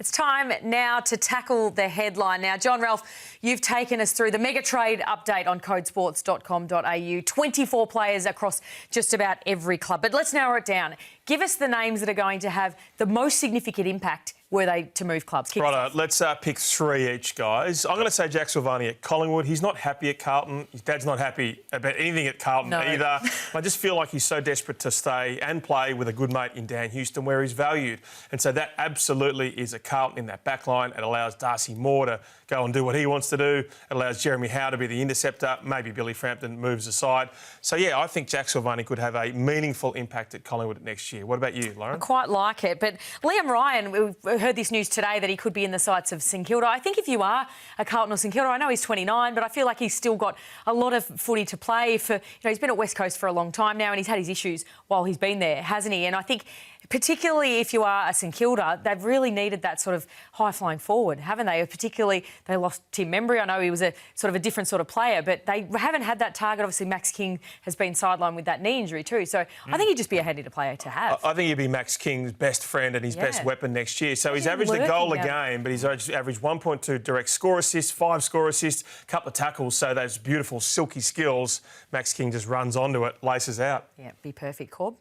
It's time now to tackle the headline. Now, John Ralph, you've taken us through the mega trade update on codesports.com.au. 24 players across just about every club. But let's narrow it down. Give us the names that are going to have the most significant impact were they to move clubs. Righto, let's pick three each, guys. I'm going to say Jack Silvagni at Collingwood. He's not happy at Carlton. His dad's not happy about anything at Carlton either. I just feel like he's so desperate to stay and play with a good mate in Dan Houston where he's valued. And so that absolutely is a Carlton in that back line. It allows Darcy Moore to go and do what he wants to do. It allows Jeremy Howe to be the interceptor. Maybe Billy Frampton moves aside. So, yeah, I think Jack Silvagni could have a meaningful impact at Collingwood next year. What about you, Lauren? I quite like it. But Liam Ryan, we've heard this news today that he could be in the sights of St Kilda. I think if you are a Carlton or St Kilda, I know he's 29, but I feel like he's still got a lot of footy to play for. He's been at West Coast for a long time now and he's had his issues while he's been there, hasn't he? And I think particularly if you are a St Kilda, they've really needed that sort of high-flying forward, haven't they? Particularly, they lost Tim Membry. I know he was a sort of a different sort of player, but they haven't had that target. Obviously, Max King has been sidelined with that knee injury too. So I think he'd just be a handy player to have. I think he'd be Max King's best friend and his best weapon next year. So he's averaged a goal a game, but he's averaged 1.2 direct score assists, 5 score assists, a couple of tackles. So those beautiful, silky skills, Max King just runs onto it, laces out. Yeah, be perfect, Corb.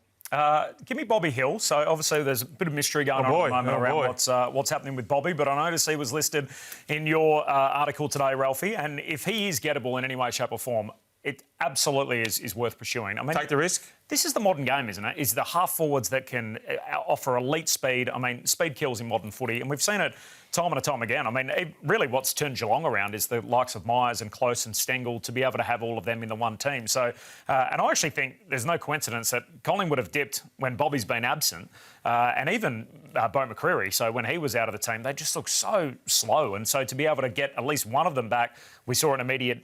Give me Bobby Hill. So obviously there's a bit of mystery going on at the moment around what's happening with Bobby, but I noticed he was listed in your article today, Ralphie, and if he is gettable in any way, shape or form, it absolutely is worth pursuing. I mean, take the risk. This is the modern game, isn't it? Is the half forwards that can offer elite speed. I mean, speed kills in modern footy, and we've seen it time and time again. I mean, really what's turned Geelong around is the likes of Myers and Close and Stengel to be able to have all of them in the one team. So, and I actually think there's no coincidence that Collingwood have dipped when Bobby's been absent, and even Bo McCreary. So when he was out of the team, they just look so slow. And so to be able to get at least one of them back, we saw an immediate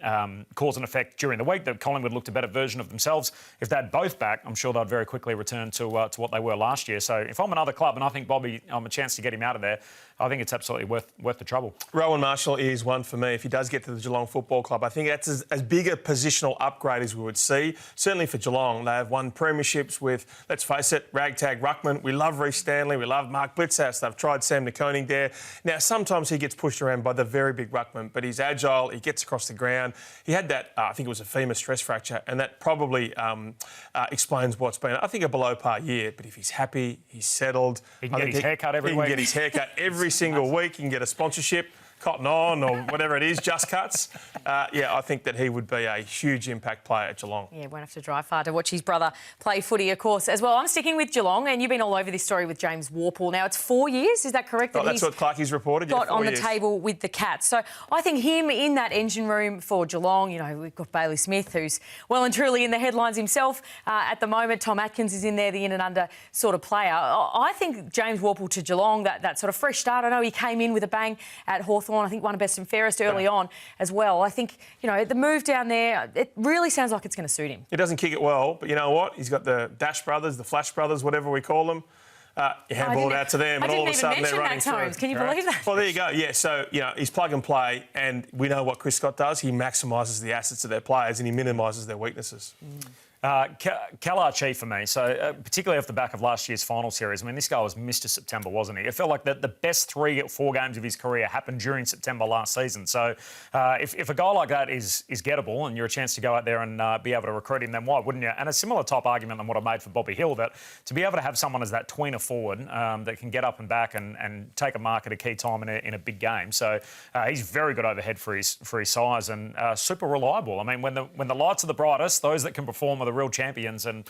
cause and effect during the week that Collingwood looked a better version of themselves. If they had both back, I'm sure they'd very quickly return to what they were last year. So if I'm another club and I think Bobby, I'm a chance to get him out of there, I think it's absolutely worth the trouble. Rowan Marshall is one for me. If he does get to the Geelong Football Club, I think that's as big a positional upgrade as we would see. Certainly for Geelong, they have won premierships with, let's face it, ragtag ruckman. We love Reece Stanley. We love Mark Blitzhouse. They've tried Sam Koenig there. Now, sometimes he gets pushed around by the very big ruckman, but he's agile. He gets across the ground. He had that, I think it was a femur stress fracture, and that probably explains what's been, I think, a below-par year. But if he's happy, he's settled. He can get his haircut every week. He can get his haircut every single week. He can get a sponsorship, Cotton On or whatever it is, Just Cuts. Yeah, I think that he would be a huge impact player at Geelong. Yeah, won't have to drive far to watch his brother play footy, of course, as well. I'm sticking with Geelong, and you've been all over this story with James Worpel. Now, it's 4 years, is that correct? That's what Clarkie's reported, got on the table with the Cats. So I think him in that engine room for Geelong, we've got Bailey Smith, who's well and truly in the headlines himself at the moment. Tom Atkins is in there, the in and under sort of player. I think James Worpel to Geelong, that sort of fresh start. I know he came in with a bang at Hawthorn. I think won a best and fairest early on as well. I think, the move down there, it really sounds like it's going to suit him. He doesn't kick it well, but you know what? He's got the Dash brothers, the Flash brothers, whatever we call them. You handball it out to them and all of a sudden they're running through. Can you believe that? Well, there you go. Yeah, so, he's plug and play, and we know what Chris Scott does. He maximises the assets of their players and he minimises their weaknesses. Kalarchi for me, so particularly off the back of last year's final series. I mean, this guy was Mr. September, wasn't he? It felt like the best 3 or 4 games of his career happened during September last season. So if a guy like that is gettable and you're a chance to go out there and be able to recruit him, then why wouldn't you? And a similar type argument than what I made for Bobby Hill, that to be able to have someone as that tweener forward that can get up and back and take a mark at a key time in a big game. So he's very good overhead for his size and super reliable. I mean, when the lights are the brightest, those that can perform are the real champions, and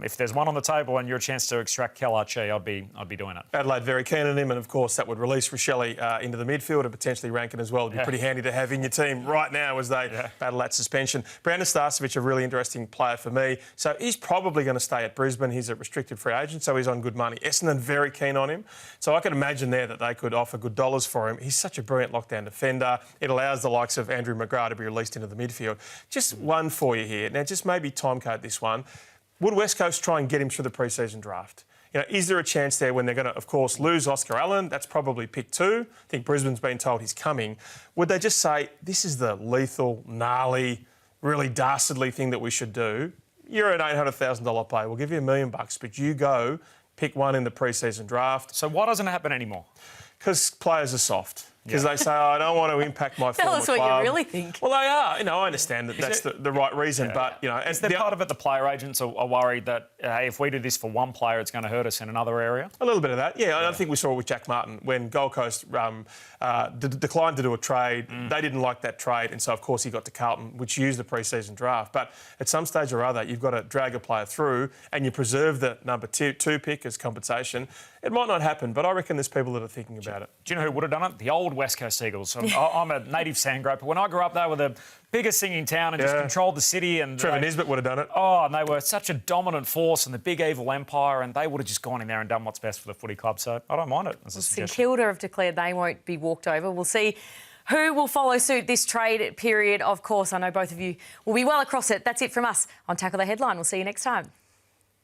if there's one on the table and you're a chance to extract Kalarchi, I'd be doing it. Adelaide very keen on him, and of course that would release Rochelle into the midfield and potentially Rankin as well. It'd be pretty handy to have in your team right now as they battle that suspension. Brandon Starcevich, a really interesting player for me. So he's probably going to stay at Brisbane. He's a restricted free agent, so he's on good money. Essendon very keen on him, so I could imagine there that they could offer good dollars for him. He's such a brilliant lockdown defender. It allows the likes of Andrew McGrath to be released into the midfield. Just one for you here. Now, just maybe timecode this one. Would West Coast try and get him through the pre-season draft? Is there a chance there when they're going to, of course, lose Oscar Allen? That's probably pick 2. I think Brisbane's been told he's coming. Would they just say, this is the lethal, gnarly, really dastardly thing that we should do? You're an $800,000 player. We'll give you $1 million, but you go pick one in the pre-season draft. So why doesn't it happen anymore? Because players are soft. Because they say, I don't want to impact my Tell former us what club. you really think. Well, they are. I understand that that's the right reason, but, Is there part of it the player agents are worried that if we do this for one player, it's going to hurt us in another area? A little bit of that, yeah. I think we saw it with Jack Martin when Gold Coast declined to do a trade. They didn't like that trade, and so, of course, he got to Carlton, which used the pre-season draft. But at some stage or other, you've got to drag a player through and you preserve the number two pick as compensation. It might not happen, but I reckon there's people that are thinking about it. Do you know who would have done it? The old West Coast Eagles. I'm a native Sandgroper. When I grew up, they were the biggest thing in town and just controlled the city. And Trevor Nisbet would have done it. Oh, and they were such a dominant force and the big evil empire, and they would have just gone in there and done what's best for the footy club. So I don't mind it as a St suggestion. Kilda have declared they won't be walked over. We'll see who will follow suit this trade period. Of course, I know both of you will be well across it. That's it from us on Tackle the Headline. We'll see you next time.